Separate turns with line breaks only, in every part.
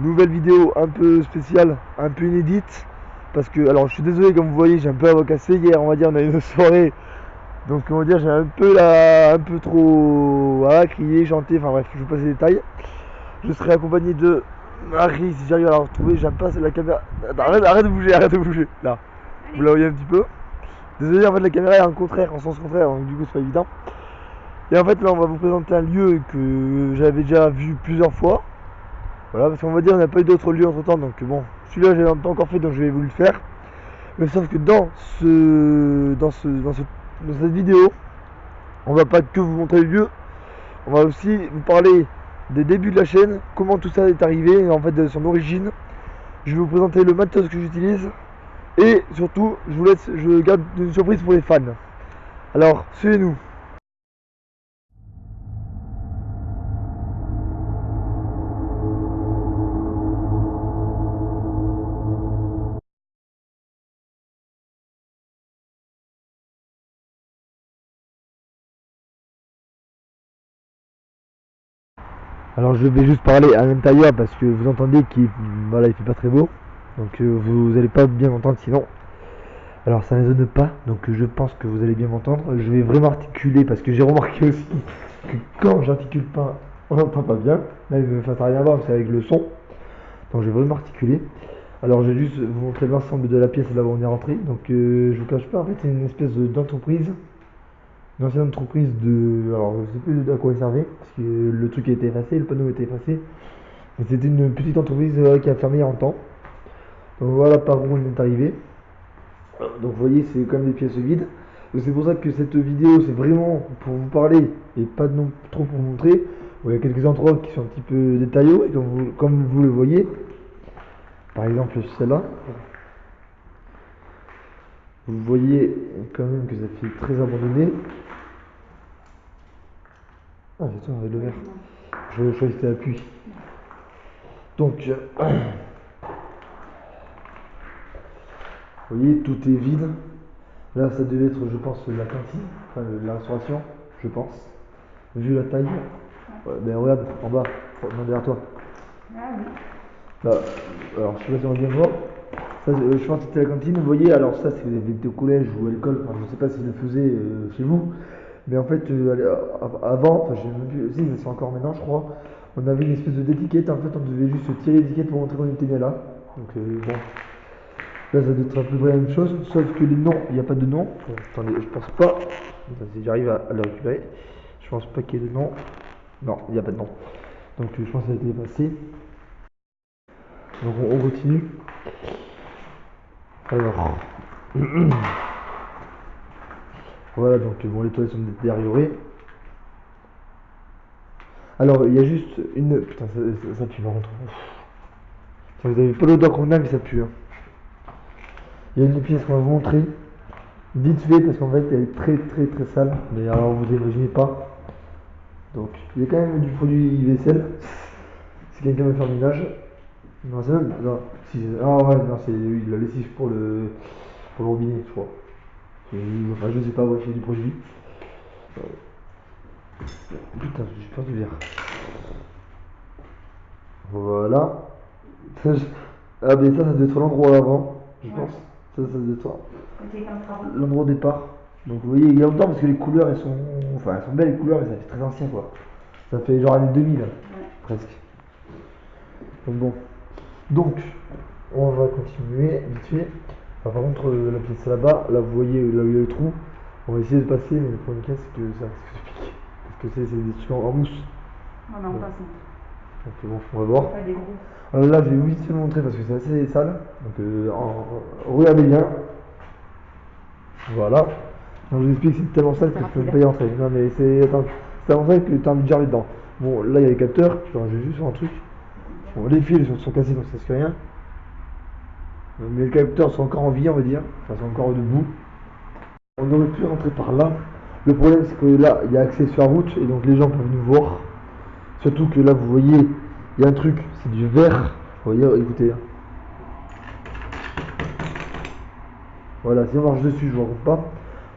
nouvelle vidéo un peu spéciale, un peu inédite. Parce que, alors je suis désolé, comme vous voyez, j'ai un peu la voix cassée. Hier, on va dire, on a eu une soirée. Donc, on va dire, j'ai un peu un peu trop, voilà, crié, chanté. Enfin bref, je vous passe les détails. Je serai accompagné de Marie, si j'arrive à la retrouver. J'aime pas la caméra. Attends, arrête de bouger, arrête de bouger. Là, vous la voyez un petit peu. Désolé, en fait, la caméra est en contraire, en sens contraire, donc du coup, c'est pas évident. Et en fait, là, on va vous présenter un lieu que j'avais déjà vu plusieurs fois. Voilà, parce qu'on va dire, on n'a pas eu d'autres lieux entre temps, donc bon, celui-là, j'ai pas encore fait, donc je vais vous le faire. Mais sauf que dans cette vidéo, on va pas que vous montrer le lieu, on va aussi vous parler des débuts de la chaîne, comment tout ça est arrivé, en fait, de son origine. Je vais vous présenter le matos que j'utilise. Et surtout, je garde une surprise pour les fans. Alors, suivez-nous. Alors je vais juste parler à l'intérieur parce que vous entendez qu'il voilà, il fait pas très beau. Donc vous allez pas bien m'entendre sinon. Alors ça ne résonne pas, donc je pense que vous allez bien m'entendre. Je vais vraiment articuler parce que j'ai remarqué aussi que quand j'articule pas, on n'entend pas bien. Là il ne ça n'a rien à voir, c'est avec le son. Donc je vais vraiment articuler. Alors je vais juste vous montrer l'ensemble de la pièce là où on est rentré. Donc je vous cache pas, en fait c'est une espèce d'entreprise. Une ancienne entreprise de. Alors je sais plus à quoi il servait, parce que le truc a été effacé, le panneau a été effacé. Mais c'était une petite entreprise qui a fermé il y a longtemps. Donc voilà par où on est arrivé. Donc vous voyez, c'est quand même des pièces vides. Donc c'est pour ça que cette vidéo, c'est vraiment pour vous parler et pas non trop pour vous montrer. Il y a quelques endroits qui sont un petit peu détaillés, et comme vous le voyez. Par exemple celle-là. Vous voyez quand même que ça fait très abandonné. Ah, attends, avec le verre. Je choisissais l'appui. Donc, vous voyez, tout est vide. Là, ça devait être, je pense, la cantine, enfin la restauration, je pense. Vu la taille. Ouais, ben regarde, en bas, derrière toi.
Ah oui.
Là, alors, je sais pas si on vient voir. Ça, je pense que c'était la cantine. Vous voyez, alors ça, c'est vous étiez au collège ou à l'école. Enfin, je sais pas s'ils le faisaient chez vous. Mais en fait, avant, enfin, je sais même plus, si, c'est encore maintenant, je crois. On avait une espèce d'étiquette. En fait, on devait juste tirer l'étiquette pour montrer qu'on était bien là. Donc, bon. Là, ça doit être à peu près la même chose, sauf que les noms, il n'y a pas de nom. Bon, attendez, je pense pas. Si j'arrive à le récupérer, je pense pas qu'il y ait de nom. Non, il n'y a pas de nom. Donc, je pense que ça a été effacé. Donc, on continue. Alors, voilà, donc bon, les toilettes sont détériorées. Alors, il y a juste une. Putain, ça pue par contre. Vous avez pas l'odeur qu'on a, mais ça pue. Hein. Il y a une pièce qu'on va vous montrer. Vite fait, parce qu'en fait, elle est très très très sale. Mais alors, vous imaginez pas. Donc, il y a quand même du produit vaisselle. Si quelqu'un veut faire le ménage. Non, c'est même. Non, si, ah ouais, non, c'est la lessive pour le robinet, je crois. Enfin, je sais pas, ouais, c'est du produit. Putain, j'ai peur du verre. Voilà. Ah, mais ça doit être l'endroit avant, je pense. Ça doit être l'endroit au départ. Donc, vous voyez, il y a longtemps parce que les couleurs, elles sont. Enfin, elles sont belles les couleurs, mais ça fait très ancien quoi. Ça fait genre année 2000, presque. Donc, bon. Donc, on va continuer vite fait. Enfin, par contre, la pièce là-bas, là vous voyez là où il y a le trou. On va essayer de passer, mais le problème c'est que ça risque de piquer. Parce que c'est des trucs en mousse.
Non, mais on passe.
Donc bon, on va voir.
Pas des gros.
Alors là, je vais vite fait le montrer parce que c'est assez sale. Donc regardez bien. Voilà. Donc, je vous explique, c'est tellement sale que je peux même pas y rentrer. Non mais c'est tellement sale que tu as envie de gerber dedans. Bon, là il y a les capteurs. Genre, je vais juste faire un truc. Bon, les fils sont cassés donc ça risque rien. Mais les capteurs sont encore en vie, on va dire. Enfin, sont encore debout. On aurait pu rentrer par là. Le problème, c'est que là, il y a accès sur la route et donc les gens peuvent nous voir. Surtout que là, vous voyez, il y a un truc, c'est du verre. Vous voyez, écoutez. Voilà, si on marche dessus, je ne vois pas.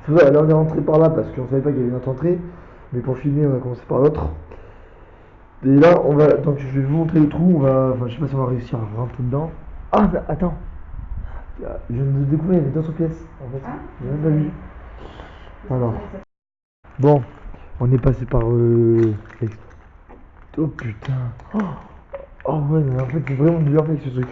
C'est vrai, là, on est rentré par là parce qu'on ne savait pas qu'il y avait une autre entrée. Mais pour filmer, on a commencé par l'autre. Et là, on va. Donc, je vais vous montrer le trou. On va. Enfin, je sais pas si on va réussir à rentrer dedans. Ah, mais attends. Je viens de découvrir, il y avait d'autres pièces. En fait,
Hein?
j'ai même pas vu. Alors, bon, on est passé par. Oh putain. Oh, oh ouais, mais en fait, c'est vraiment dur avec ce truc.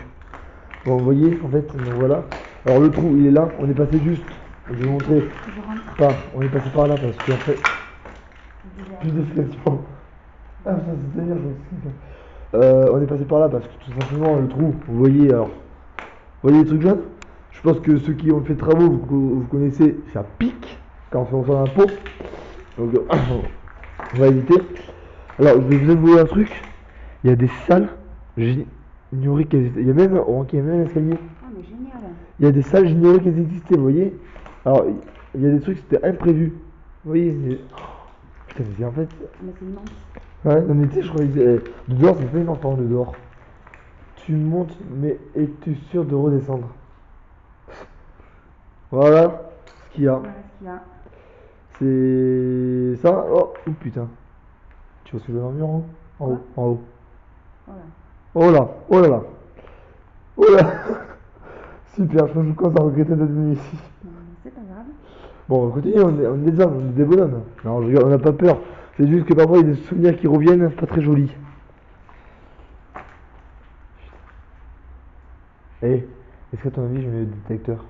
Bon, vous voyez, en fait, donc voilà. Alors, le trou, il est là. On est passé juste. Je vais vous montrer.
Je rentre.
Par. On est passé par là parce qu'en fait. Plus
Je
d'explication. Ah, putain, c'est délire, on est passé par là parce que tout simplement, le trou, vous voyez, alors. Vous voyez les trucs jaunes? Je pense que ceux qui ont fait travaux, vous connaissez, ça pique quand on sort un pot. Donc, on va éviter. Alors, je vais vous avouer un truc. Il y a des salles. J'ignorais qu'elles existaient. Il y a même, oh, ok, il y a même un escalier.
Ah, mais génial.
Il y a des salles, j'ignorais qu'elles existaient, vous voyez. Alors, il y a des trucs, c'était imprévu. Vous voyez. Putain, mais en fait.
Mais c'est immense.
Ouais, non, mais tu sais, je croyais que. De dehors, c'est pas une enfant de dehors. Tu montes, mais es-tu sûr de redescendre? Voilà ce qu'il y a.
Voilà ce qu'il y a.
C'est ça. Oh, oh, putain. Tu vois ce que je veux dire en haut? En haut, en haut.
Voilà.
Oh là, oh là là. Oh là. Super, je pense que je commence à regretter d'être venu ici.
C'est pas grave.
Bon, on va continuer, on est des hommes, on est des bonhommes. Non, je regarde, on n'a pas peur. C'est juste que parfois il y a des souvenirs qui reviennent, pas très jolis. Eh, est-ce qu'à ton avis je mets le détecteur?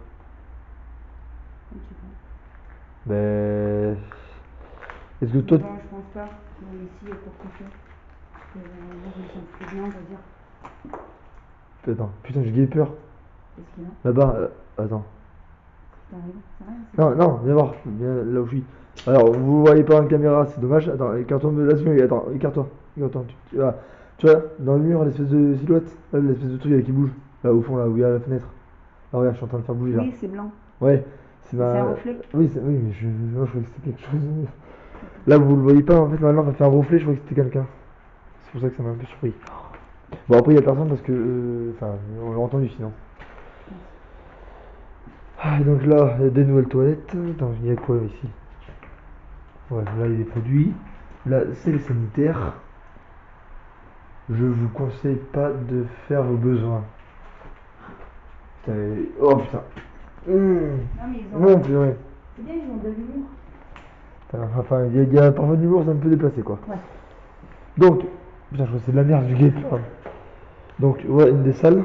Comme tu veux.
Ben. Est-ce que toi.
Bon, je pense pas. On est ici pour tout faire. Moi, je me sens très bien, on va dire.
Attends, putain, j'ai peur.
Qu'est-ce qu'il y a?
Là-bas, attends.
T'arrives? C'est rien?
Non, non, viens voir, viens là où je suis. Alors, vous voyez pas en caméra, c'est dommage. Attends, écarte-toi de là-dessus, attends, écarte-toi. Écarte-toi. Tu vois, dans le mur, l'espèce de silhouette, là, l'espèce de truc là, qui bouge, là au fond, là où il y a la fenêtre. Là, regarde, je suis en train de faire bouger là.
Oui, c'est blanc.
Ouais, c'est
C'est
ma.
un reflet?
Oui, oui, mais moi, je croyais que c'était quelque chose. Là, vous le voyez pas, en fait, maintenant, ça fait un reflet, je croyais que c'était quelqu'un. C'est pour ça que ça m'a un peu surpris. Bon, après, il y a personne parce que. Enfin, on l'a entendu sinon. Ah, donc là, il y a des nouvelles toilettes. Attends, il y a quoi ici? Ouais, là, il y a des produits. Là, c'est les sanitaires. Je vous conseille pas de faire vos besoins. Putain, oh putain.
Non, mais ils ont.
Non, purée.
C'est bien, ils ont de l'humour.
Enfin, il y a parfois de l'humour, c'est un peu déplacé quoi.
Ouais.
Donc, putain, je crois que c'est de la merde du guet. Donc, ouais, une des salles.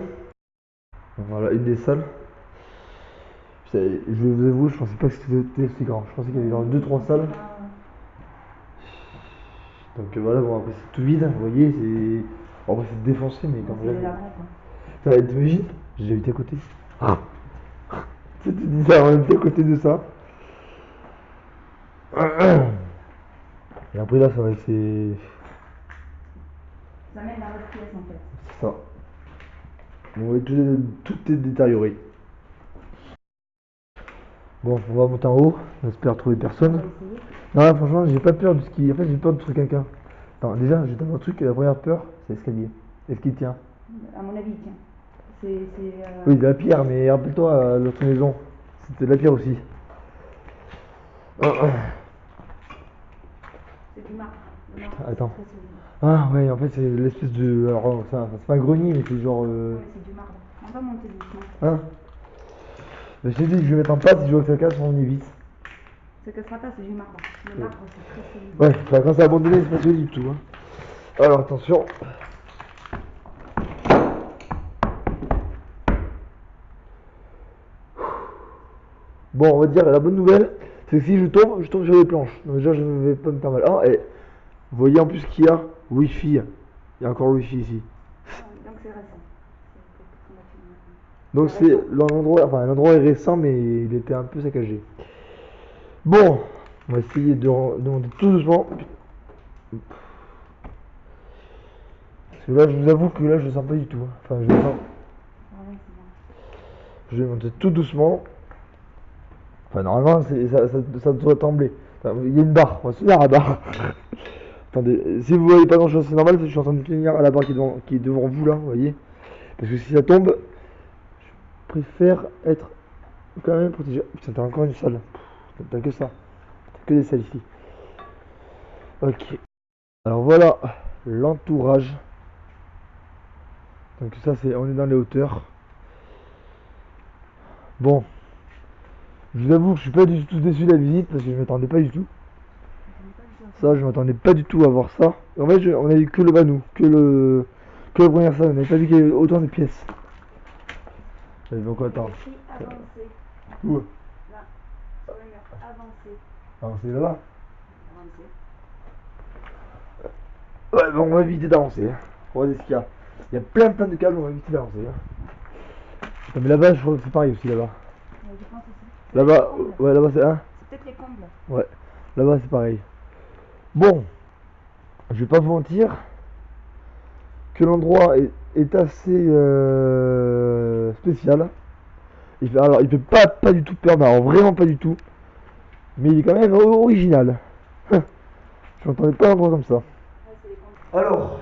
Voilà, une des salles. Putain, je vais vous avouer, je pensais pas que c'était aussi grand. Je pensais qu'il y avait genre 2-3 salles. Donc voilà, bon, après c'est tout vide, vous voyez, c'est. Bon, après c'est défoncé, mais quand
C'est
même.
la grande, quoi.
T'imagines? J'ai habité à côté. Tu te dis ça, on habite à côté de ça. Et après là, ça va être.
Ça mène à votre pièce, en fait.
C'est ça. Bon, ouais, tout est détérioré. Bon, on va monter en haut, on espère trouver
On
personne.
va essayer.
Non, là, franchement, j'ai pas peur de ce qui. En fait, j'ai peur de trouver quelqu'un. Attends, déjà, j'ai un truc, la première peur, c'est l'escalier. Est-ce qu'il tient?
À mon avis, tiens. C'est.
Oui, de la pierre, mais rappelle-toi, l'autre maison, c'était de la pierre aussi.
C'est du marbre. Le marbre,
Attends.
c'est très solide.
Ah ouais, en fait, c'est l'espèce de. Alors, ça, c'est pas un grenier, mais c'est genre.
Ouais, c'est du marbre. On va monter doucement.
Hein? Bah, je t'ai dit que je vais mettre en place, si je vois que ça casse, on évite.
Ça cassera pas, c'est du marbre. Le marbre, c'est très solide.
Ouais, enfin, quand c'est abandonné, c'est pas solide tout. Hein. Alors, attention. Bon, on va dire, la bonne nouvelle, c'est que si je tombe sur les planches. Donc, déjà, je ne vais pas me faire mal. Ah, et vous voyez en plus qu'il y a Wi-Fi. Il y a encore le Wi-Fi ici.
Donc c'est récent.
Donc c'est l'endroit, enfin l'endroit est récent mais il était un peu saccagé. Bon, on va essayer de monter tout doucement. Parce que là je vous avoue que là je le sens pas du tout. Hein. Enfin je le sens. Je vais monter tout doucement. Enfin normalement ça doit trembler. Enfin, il y a une barre, on va se tenir à la barre. Attendez, si vous voyez pas grand chose c'est normal, je suis en train de tenir à la barre qui est devant vous là, vous voyez. Parce que si ça tombe, je préfère être quand même protégé. Putain, t'as encore une salle. T'as que ça. T'as que des salles ici. Ok. Alors voilà. l'entourage. Donc ça c'est, on est dans les hauteurs. Bon, je vous avoue que je suis pas du tout déçu de la visite parce que je m'attendais pas du tout. Ça, je m'attendais pas du tout à voir ça. En fait, on a eu que le banou, que la première salle. On n'avait pas vu qu'il y avait autant de pièces. Donc attends.
Écrit avancé.
Où?
Là, sur le mur. Avancé.
Avancez là-bas.
Avancé.
Ouais, bon, on va éviter d'avancer. Hein. On va voir ce qu'il y a. Il y a plein de câbles, on va éviter d'avancer. Hein. Non, mais là-bas, je crois que c'est pareil aussi là-bas.
Ouais, je pense aussi.
Là-bas, ouais, là-bas c'est un.
C'est peut-être les combles.
Ouais, là-bas c'est pareil. Bon, je vais pas vous mentir que l'endroit est assez spécial. Alors, il fait pas du tout peur, mais alors vraiment pas du tout. Mais il est quand même original. Je m'entendais pas un endroit comme ça.
Ouais, c'est les combles.
Alors,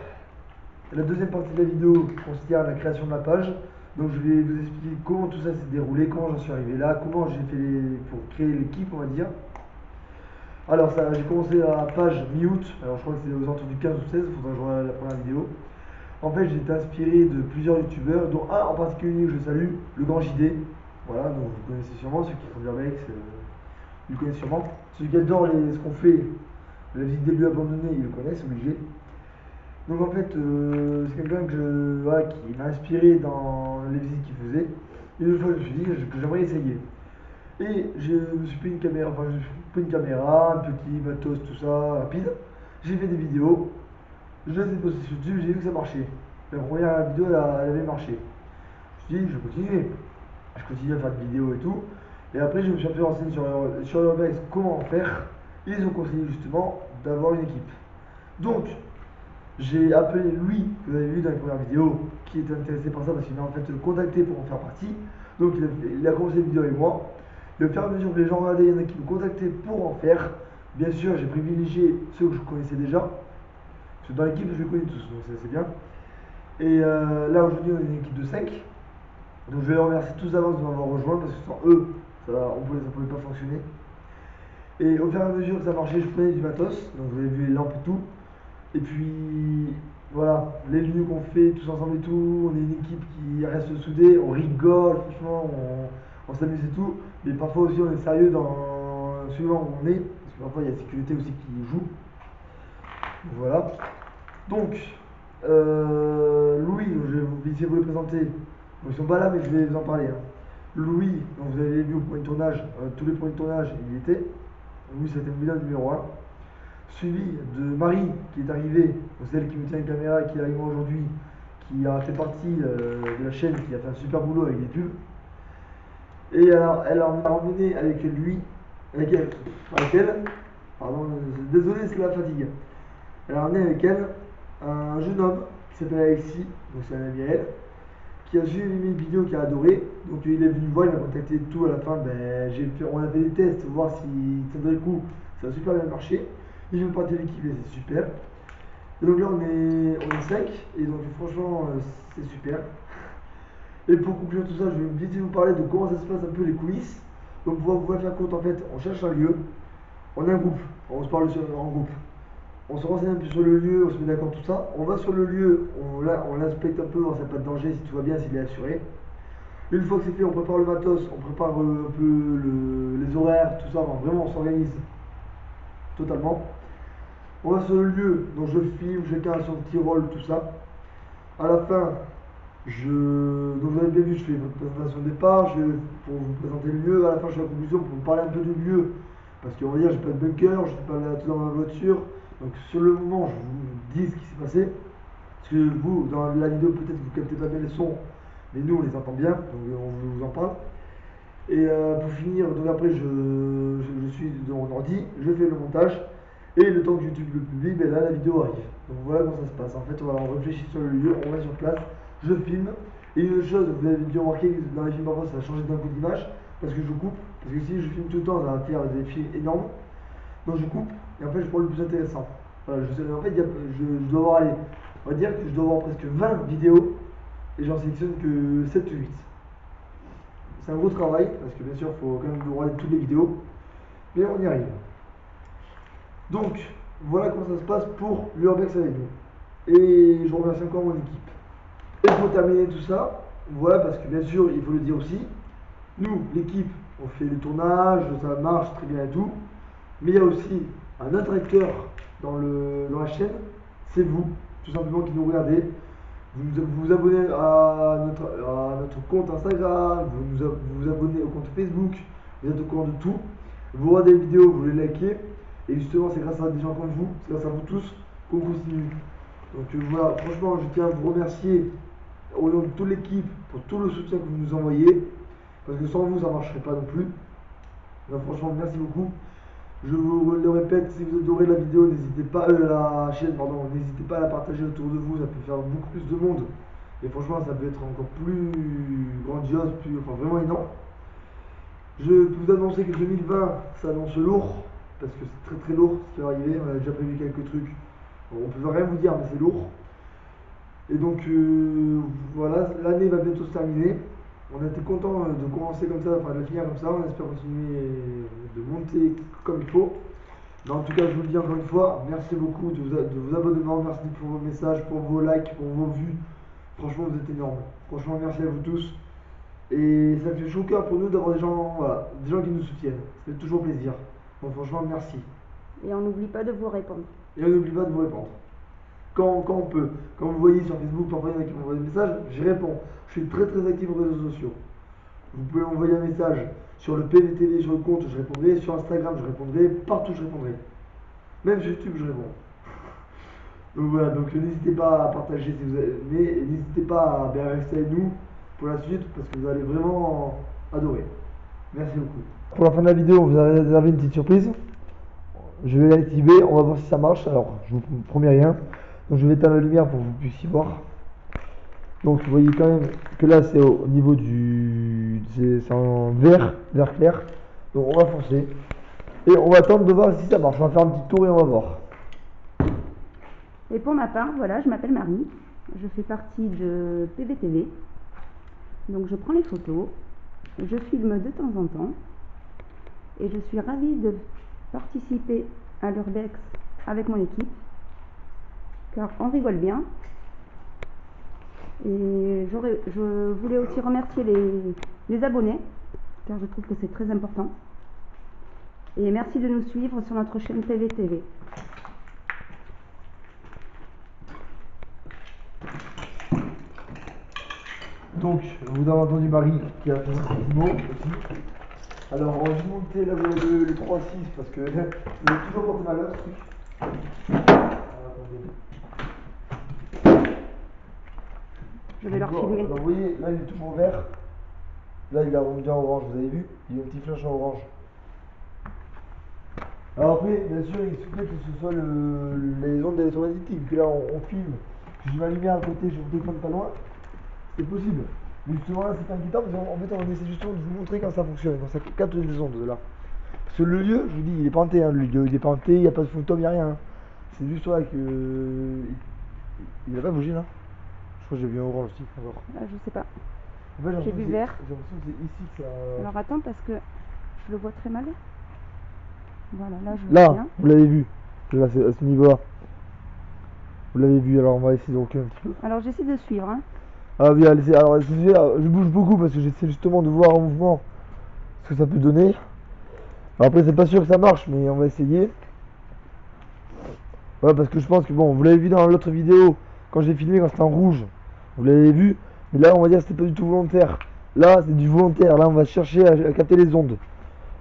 la deuxième partie de la vidéo concerne la création de la page. Donc je vais vous expliquer comment tout ça s'est déroulé, comment j'en suis arrivé là, comment j'ai fait pour créer l'équipe, on va dire. Alors ça, j'ai commencé la page mi-août, alors je crois que c'est aux alentours du 15 ou 16, il faudra que je regarde la première vidéo. En fait, j'ai été inspiré de plusieurs youtubeurs, dont un en particulier que je salue, le Grand JD. Voilà, donc vous connaissez sûrement, ceux qui font de l'urbex, ils le connaissent sûrement. Ceux qui adorent ce qu'on fait, la visite des lieux abandonnés, ils le connaissent, obligé. Donc en fait, c'est quelqu'un voilà, qui m'a inspiré dans les visites qu'il faisait. Et une fois, je me suis dit que j'aimerais essayer. Et je me suis pris une caméra, enfin, je me suis pris une caméra, un petit matos, tout ça, rapide. J'ai fait des vidéos. Je les ai postées sur YouTube, j'ai vu que ça marchait. La première vidéo, elle avait marché. Je me suis dit, je vais continuer. Je continue à faire des vidéos et tout. Et après, je me suis un peu renseigné sur Urbex comment faire. Ils ont conseillé justement d'avoir une équipe. Donc, j'ai appelé Louis, que vous avez vu dans les premières vidéos, qui était intéressé par ça parce qu'il m'a en fait contacté pour en faire partie. Donc, il a commencé les vidéos avec moi. Et au fur et à mesure que les gens regardaient, il y en a qui me contactaient pour en faire. Bien sûr, j'ai privilégié ceux que je connaissais déjà. Parce que dans l'équipe, je les connais tous, donc c'est bien. Et là, aujourd'hui, on est une équipe de 5. Donc, je vais les remercier tous d'avance de m'avoir rejoint parce que sans eux, ça ne pouvait pas fonctionner. Et au fur et à mesure que ça marchait, je prenais du matos. Donc, vous avez vu les lampes et tout. Et puis, voilà, les lieux qu'on fait tous ensemble et tout. On est une équipe qui reste soudée, on rigole, franchement, on s'amuse et tout. Mais parfois aussi, on est sérieux suivant où on est. Parce que parfois, il y a la sécurité aussi qui joue. Voilà. Donc, Louis, je vais essayer de vous le présenter. Bon, ils sont pas là, mais je vais vous en parler. Hein. Louis, donc vous avez vu au point de tournage, tous les points de tournage, il y était. Louis, c'était le numéro 1. Suivi de Marie, qui est arrivée, celle qui me tient une caméra et qui est avec moi aujourd'hui, qui a fait partie de la chaîne, qui a fait un super boulot avec les pubs. Et alors, elle m'a emmené avec elle, pardon, désolé, c'est la fatigue. Elle a emmené avec elle un jeune homme qui s'appelle Alexis, donc c'est un ami à elle, qui a suivi mes vidéos, qui a adoré. Donc il est venu me voir, il m'a contacté et tout. À la fin, on a fait des tests pour voir si ça donnait le coup. Ça a super bien marché. Il fait partie de l'équipe et c'est super. Et donc là, on est 5. Et donc franchement, c'est super. Et pour conclure tout ça, je vais vite vous parler de comment ça se passe un peu les coulisses. Donc pour vous faire compte, en fait, on cherche un lieu. On a un groupe. On se parle en groupe. On se renseigne un peu sur le lieu, on se met d'accord, tout ça. On va sur le lieu, on l'inspecte un peu, voir s'il n'y a pas de danger, si tout va bien, s'il est assuré. Une fois que c'est fait, on prépare le matos, on prépare un peu les horaires, tout ça. Vraiment, on s'organise totalement. On va sur le lieu, donc je filme, chacun a son petit rôle, tout ça. À la fin, donc vous avez bien vu, je fais une présentation de départ, pour vous présenter le lieu. À la fin, je fais la conclusion pour vous parler un peu du lieu. Parce qu'on va dire, j'ai pas de bunker, je suis pas là tout dans ma voiture. Donc sur le moment, je vous dis ce qui s'est passé. Parce que vous, dans la vidéo, peut-être que vous captez pas bien les sons, mais nous, on les entend bien, donc on vous en parle. Et pour finir, donc après, je suis dans mon ordi, je fais le montage. Et le temps que YouTube le publie, ben là la vidéo arrive. Donc voilà comment ça se passe. En fait, voilà, on réfléchit sur le lieu, on va sur place, je filme. Et une chose, vous avez dû remarquer que dans les films parfois ça a changé d'un coup d'image, parce que je coupe. Parce que si je filme tout le temps, ça va faire des films énormes. Donc je coupe, et en fait je prends le plus intéressant. Voilà, en fait, je dois avoir, allez, on va dire que je dois avoir presque 20 vidéos, et j'en sélectionne que 7 ou 8. C'est un gros travail, parce que bien sûr, il faut quand même regarder toutes les vidéos. Mais on y arrive. Donc, voilà comment ça se passe pour l'Urbex avec nous. Et je remercie encore mon équipe. Et pour terminer tout ça, voilà, parce que bien sûr, il faut le dire aussi, nous, l'équipe, on fait le tournage, ça marche très bien et tout, mais il y a aussi un autre acteur dans la chaîne, c'est vous, tout simplement, qui nous regardez. Vous vous abonnez à notre compte Instagram, vous vous abonnez au compte Facebook, vous êtes au courant de tout. Vous regardez les vidéos, vous les likez. Et justement, c'est grâce à des gens comme vous, c'est grâce à vous tous qu'on continue. Donc voilà, franchement, je tiens à vous remercier au nom de toute l'équipe pour tout le soutien que vous nous envoyez. Parce que sans vous, ça ne marcherait pas non plus. Donc franchement, merci beaucoup. Je vous le répète, si vous adorez la vidéo, n'hésitez pas, la chaîne, pardon, n'hésitez pas à la partager autour de vous, ça peut faire beaucoup plus de monde. Et franchement, ça peut être encore plus grandiose, enfin vraiment énorme. Je peux vous annoncer que 2020 s'annonce lourd, parce que c'est très très lourd ce qui va arriver, on a déjà prévu quelques trucs. Bon, on peut rien vous dire, mais c'est lourd. Et donc voilà, l'année va bientôt se terminer. On était content de commencer comme ça, enfin de finir comme ça, on espère continuer de monter comme il faut. Mais en tout cas, je vous le dis encore une fois, merci beaucoup de vos abonnements, merci pour vos messages, pour vos likes, pour vos vues. Franchement, vous êtes énormes. Franchement, merci à vous tous. Et ça fait chaud au cœur pour nous d'avoir des gens, voilà, des gens qui nous soutiennent. Ça fait toujours plaisir. Donc franchement, merci.
Et on n'oublie pas de vous répondre.
Et on n'oublie pas de vous répondre. Quand on peut. Quand vous voyez sur Facebook, parfois il y en a qui m'envoient des messages, j'y réponds. Je suis très très actif aux réseaux sociaux. Vous pouvez m'envoyer un message sur le PVTV, sur le compte, je répondrai. Sur Instagram, je répondrai. Partout, je répondrai. Même sur YouTube, je réponds. Donc voilà, donc n'hésitez pas à partager si vous avez, mais n'hésitez pas à bien rester avec nous pour la suite parce que vous allez vraiment adorer. Merci beaucoup. Pour la fin de la vidéo, on vous a réservé une petite surprise. Je vais l'activer, on va voir si ça marche. Alors, je vous promets rien. Donc je vais éteindre la lumière pour que vous puissiez voir. Donc vous voyez quand même que là c'est au niveau du... c'est en vert clair. Donc on va foncer. Et on va attendre de voir si ça marche. On va faire un petit tour et on va voir.
Et pour ma part, voilà, je m'appelle Marie. Je fais partie de PVTV. Donc je prends les photos. Je filme de temps en temps. Et je suis ravie de participer à l'Urbex avec mon équipe. Car on rigole bien. Et je voulais aussi remercier les abonnés, car je trouve que c'est très important. Et merci de nous suivre sur notre chaîne PVTV.
Donc, vous avez entendu Marie qui a fait un petit mot aussi. Alors, on va juste monter là, vous avez le 3-6 parce que je vais toujours porter malheur ce truc.
Je vais leur filmer.
Alors, vous voyez, là il est toujours vert. Là il a remonté en orange, vous avez vu? Il y a un petit flash en orange. Alors après, bien sûr, il se peut que ce soit les ondes électromagnétiques. Que là on filme, que j'ai ma lumière à côté, j'ai mon téléphone pas loin. C'est possible. Mais justement là c'est inquiétant parce qu'en fait on essaie justement de vous montrer quand ça fonctionne, quand ça capte les ondes là. Parce que le lieu, je vous dis, il est pas hanté, hein, le lieu, il est pas hanté, il n'y a pas de fantôme, il n'y a rien. Hein. C'est juste là que. Il n'a pas bougé là. Je crois que j'ai vu un orange aussi encore.
Je sais pas.
En fait,
J'ai vu vert.
J'ai l'impression que c'est ici que ça.
Alors attends parce que je le vois très mal. Voilà, là je vois
Là,
bien.
vous l'avez vu. Là, c'est à ce niveau-là. Vous l'avez vu, alors on va essayer de reculer un petit peu.
Alors j'essaie de suivre. Hein.
Ah oui, allez, alors je bouge beaucoup parce que j'essaie justement de voir en mouvement ce que ça peut donner. Alors après, c'est pas sûr que ça marche, mais on va essayer. Voilà, parce que je pense que bon, vous l'avez vu dans l'autre vidéo, quand j'ai filmé, quand c'était en rouge, vous l'avez vu, mais là on va dire que c'était pas du tout volontaire. Là, c'est du volontaire, là on va chercher à capter les ondes.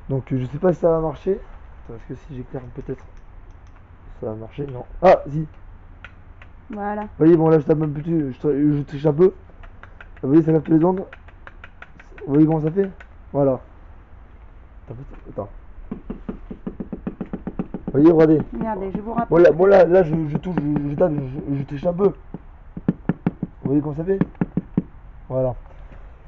Donc je sais pas si ça va marcher. Attends, est-ce que si j'éclaire peut-être ça va marcher? Non. Ah, si.
Voilà.
Vous voyez, bon là je tape un peu, je triche un peu. Vous voyez, ça capte les ondes. Vous voyez comment ça fait? Voilà. Attends. Vous voyez, regardez.
Regardez, je vous rappelle.
Bon là je touche, je tape, je triche un peu. Vous voyez comment ça fait? Voilà.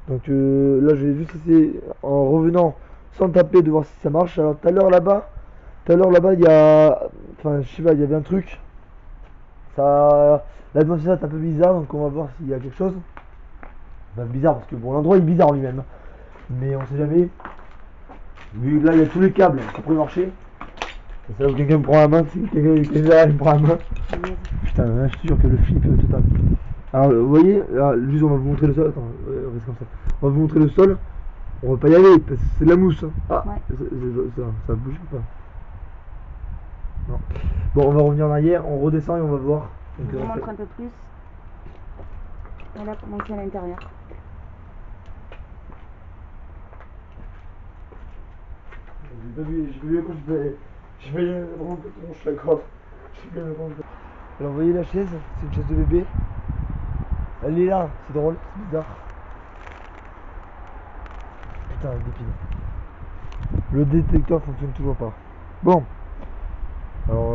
Donc là je vais juste essayer en revenant sans taper de voir si ça marche. Alors tout à l'heure là-bas, il y a. Enfin je sais pas, il y avait un truc. Ça. L'atmosphère est un peu bizarre, donc on va voir s'il y a quelque chose. Enfin, bizarre parce que bon l'endroit est bizarre lui-même. Mais on sait jamais. Vu que là il y a tous les câbles, ça pourrait marcher. Ça où quelqu'un me prend la main, si quelqu'un me prend la main. Putain, là, je te jure que le flip total. Alors, vous voyez, là, juste on va vous montrer le sol. Attends, reste comme ça. On va vous montrer le sol. On va pas y aller parce que c'est de la mousse. Hein. Ah,
Ouais.
ça bouge ou pas? Non. Bon, on va revenir en arrière, on redescend et on va voir. Donc,
Je vous montre un peu plus. Voilà comment c'est à l'intérieur.
J'ai vu quand je vais vraiment un peu tronche la corde. Alors, vous voyez la chaise, c'est une chaise de bébé. Elle est là, c'est drôle, c'est bizarre. Putain, elle dépile. Le détecteur fonctionne toujours pas. Bon. Alors,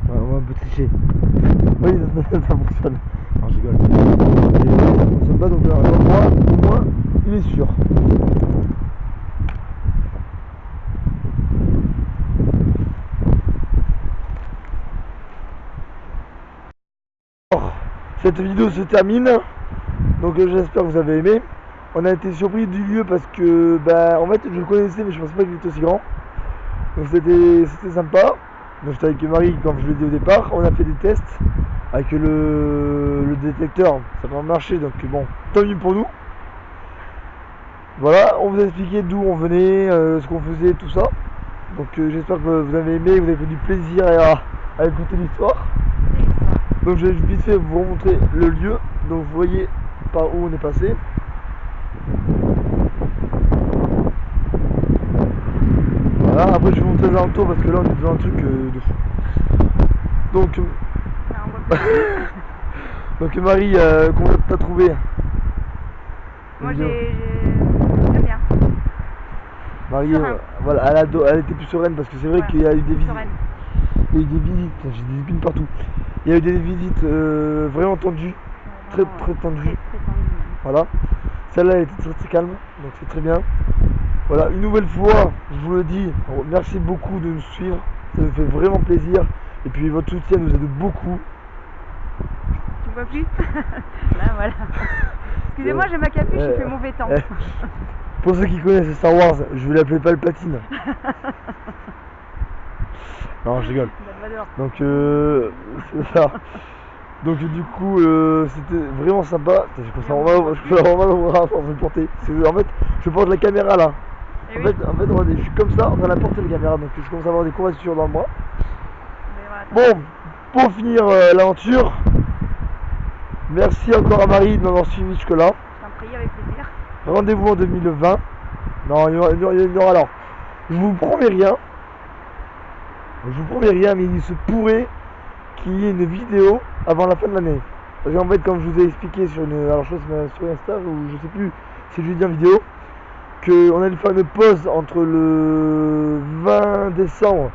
on va un peu tricher. Oui, ça fonctionne. Non, je rigole. Et ça fonctionne pas, donc moi, au moins, il est sûr. Alors, cette vidéo se termine. Donc, j'espère que vous avez aimé. On a été surpris du lieu parce que, en fait, je le connaissais, mais je pensais pas qu'il était aussi grand. Donc, c'était sympa. Donc, j'étais avec Marie, comme je l'ai dit au départ. On a fait des tests avec le détecteur. Ça n'a pas marché, donc bon, tant mieux pour nous. Voilà, on vous a expliqué d'où on venait, ce qu'on faisait, tout ça. Donc j'espère que vous avez aimé, vous avez fait du plaisir à écouter l'histoire. Donc je vais vite fait vous remontrer le lieu. Donc vous voyez par où on est passé. Voilà, après je vais vous montrer les alentours parce que là on est dans un truc de fou. Donc, donc Marie, comment t'as trouvé?
Moi j'aime bien.
Marie, voilà, elle était plus sereine parce que c'est vrai qu'il y a eu des visites. Il y a eu des visites, j'ai des épines partout. Il y a eu des visites vraiment tendues, très tendues.
Très tendues.
Voilà. Celle-là elle était très calme, donc c'est très bien. Voilà, une nouvelle fois, je vous le dis, merci beaucoup de nous suivre, ça nous fait vraiment plaisir. Et puis votre soutien nous aide beaucoup.
Tu vois plus? Là voilà. Excusez-moi, j'ai ma capuche, il fait mauvais temps.
Pour ceux qui connaissent Star Wars, je vais l'appeler Palpatine. Non, je rigole. Donc c'est ça. Donc du coup c'était vraiment sympa. Je peux vraiment mal sans me porter. En fait je porte la caméra là. En fait regardez, je suis comme ça en train de la porter la caméra, donc je commence à avoir des courbatures dans le bras. Bon, pour finir l'aventure, merci encore à Marie de m'avoir suivi jusque là.
Je t'en prie, avec plaisir.
Rendez-vous en 2020. Non, il y aura alors. Je vous promets rien. Mais il se pourrait qu'il y ait une vidéo avant la fin de l'année. Parce qu'en fait, comme je vous ai expliqué sur alors je crois que c'est sur Insta ou je sais plus si je l'ai dit en vidéo, qu'on allait faire une pause entre le 20 décembre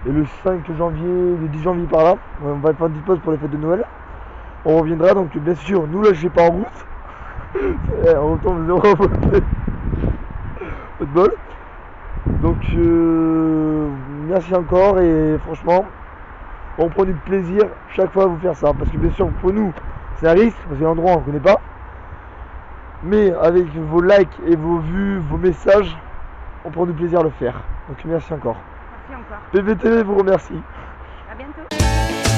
et le 5 janvier, le 10 janvier par là. On va faire une petite pause pour les fêtes de Noël. On reviendra, donc bien sûr, nous lâchez pas en route. On retombe zéro de bol. Donc merci encore et franchement on prend du plaisir chaque fois à vous faire ça parce que bien sûr pour nous c'est un risque parce que l'endroit on ne connaît pas, mais avec vos likes et vos vues, vos messages, on prend du plaisir à le faire. Donc merci encore.
Merci encore.
PVTV vous remercie.
À bientôt.